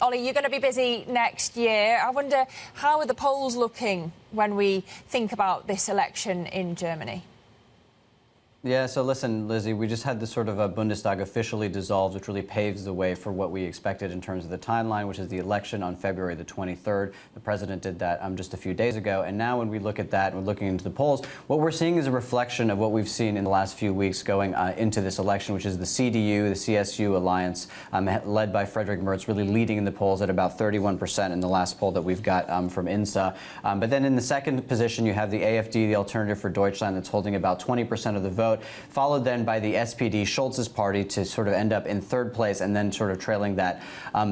Ollie, you're going to be busy next year. I wonder, how are the polls looking when we think about this election in Germany? Yeah, so listen, Lizzie, we just had this sort of a Bundestag officially dissolved, which really paves the way for what we expected in terms of the timeline, which is the election on February the 23rd. The president did that just a few days ago. And now when we look at that and we're looking into the polls, what we're seeing is a reflection of what we've seen in the last few weeks going into this election, which is the CDU, the CSU alliance, led by Friedrich Merz, really leading in the polls at about 31% in the last poll that we've got from INSA. But then in the second position, you have the AfD, the Alternative for Deutschland, that's holding about 20% of the vote. Followed then by the SPD, Scholz's party, to sort of end up in third place, and then sort of trailing that,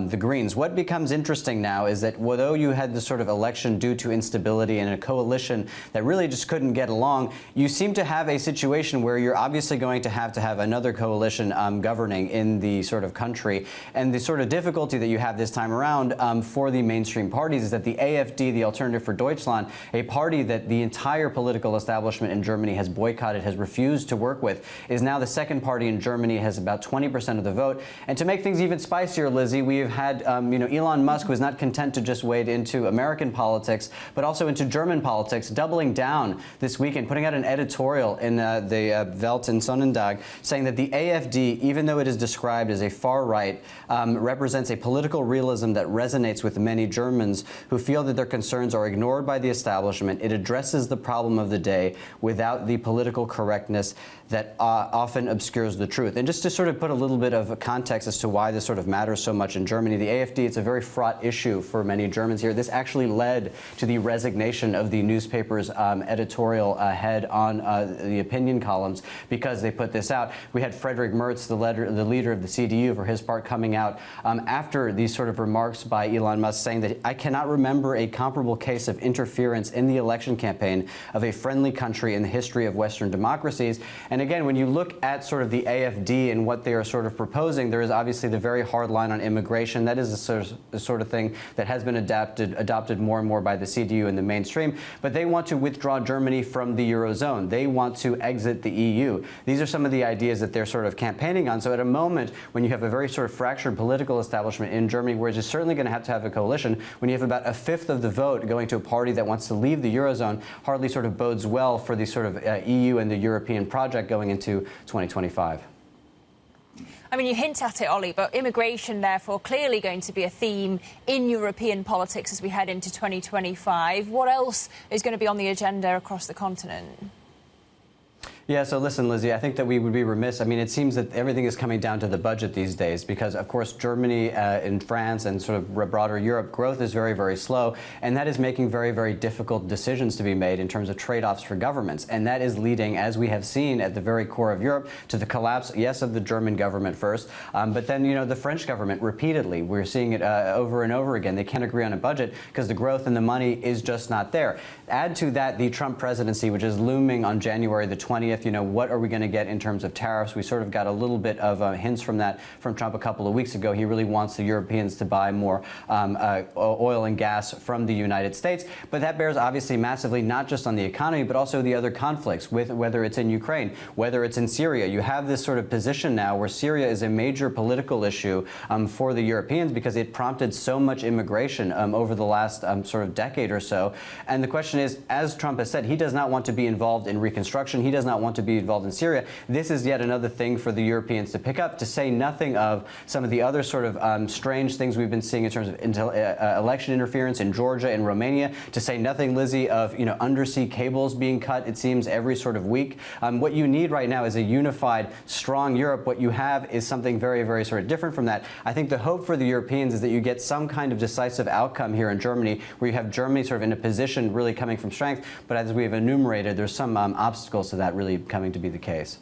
the Greens. What becomes interesting now is that although you had this sort of election due to instability and a coalition that really just couldn't get along, you seem to have a situation where you're obviously going to have another coalition governing in the sort of country. And the sort of difficulty that you have this time around for the mainstream parties is that the AfD, the Alternative for Deutschland, a party that the entire political establishment in Germany has boycotted, has refused to work with, is now the second party in Germany, has about 20% of the vote. And to make things even spicier, Lizzie, we have had Elon Musk, who is not content to just wade into American politics, but also into German politics, doubling down this weekend, putting out an editorial in the Welt and Sonnendag, saying that the AfD, even though it is described as a far right, represents a political realism that resonates with many Germans who feel that their concerns are ignored by the establishment. It addresses the problem of the day without the political correctness that often obscures the truth. And just to sort of put a little bit of context as to why this sort of matters so much in Germany, the AfD, it's a very fraught issue for many Germans here. This actually led to the resignation of the newspaper's editorial head on the opinion columns because they put this out. We had Friedrich Merz, the leader of the CDU, for his part, coming out after these sort of remarks by Elon Musk, saying that I cannot remember a comparable case of interference in the election campaign of a friendly country in the history of Western democracies. And again, when you look at sort of the AfD and what they are sort of proposing, there is obviously the very hard line on immigration. That is the sort of thing that has been adopted more and more by the CDU in the mainstream. But they want to withdraw Germany from the Eurozone. They want to exit the EU. These are some of the ideas that they're sort of campaigning on. So at a moment when you have a very sort of fractured political establishment in Germany, where it's certainly going to have a coalition, when you have about a fifth of the vote going to a party that wants to leave the Eurozone, hardly sort of bodes well for the sort of EU and the European project going into 2025. I mean, you hint at it, Ollie, but immigration, therefore, clearly going to be a theme in European politics as we head into 2025. What else is going to be on the agenda across the continent? Yeah, so listen, Lizzie, I think that we would be remiss. I mean, it seems that everything is coming down to the budget these days because, of course, Germany and France and sort of broader Europe, growth is very, very slow. And that is making very, very difficult decisions to be made in terms of trade-offs for governments. And that is leading, as we have seen at the very core of Europe, to the collapse, yes, of the German government first, but then, the French government repeatedly. We're seeing it over and over again. They can't agree on a budget because the growth and the money is just not there. Add to that the Trump presidency, which is looming on January the 20th. What are we going to get in terms of tariffs? We sort of got a little bit of hints from that from Trump a couple of weeks ago. He really wants the Europeans to buy more oil and gas from the United States. But that bears obviously massively not just on the economy, but also the other conflicts, with whether it's in Ukraine, whether it's in Syria. You have this sort of position now where Syria is a major political issue for the Europeans because it prompted so much immigration over the last sort of decade or so. And the question is, as Trump has said, he does not want to be involved in reconstruction. He does not want to be involved in Syria. This is yet another thing for the Europeans to pick up, to say nothing of some of the other sort of strange things we've been seeing in terms of election interference in Georgia and Romania, to say nothing, Lizzie, of undersea cables being cut, it seems, every sort of week. What you need right now is a unified, strong Europe. What you have is something very, very sort of different from that. I think the hope for the Europeans is that you get some kind of decisive outcome here in Germany, where you have Germany sort of in a position really coming from strength. But as we have enumerated, there's some obstacles to that really coming to be the case.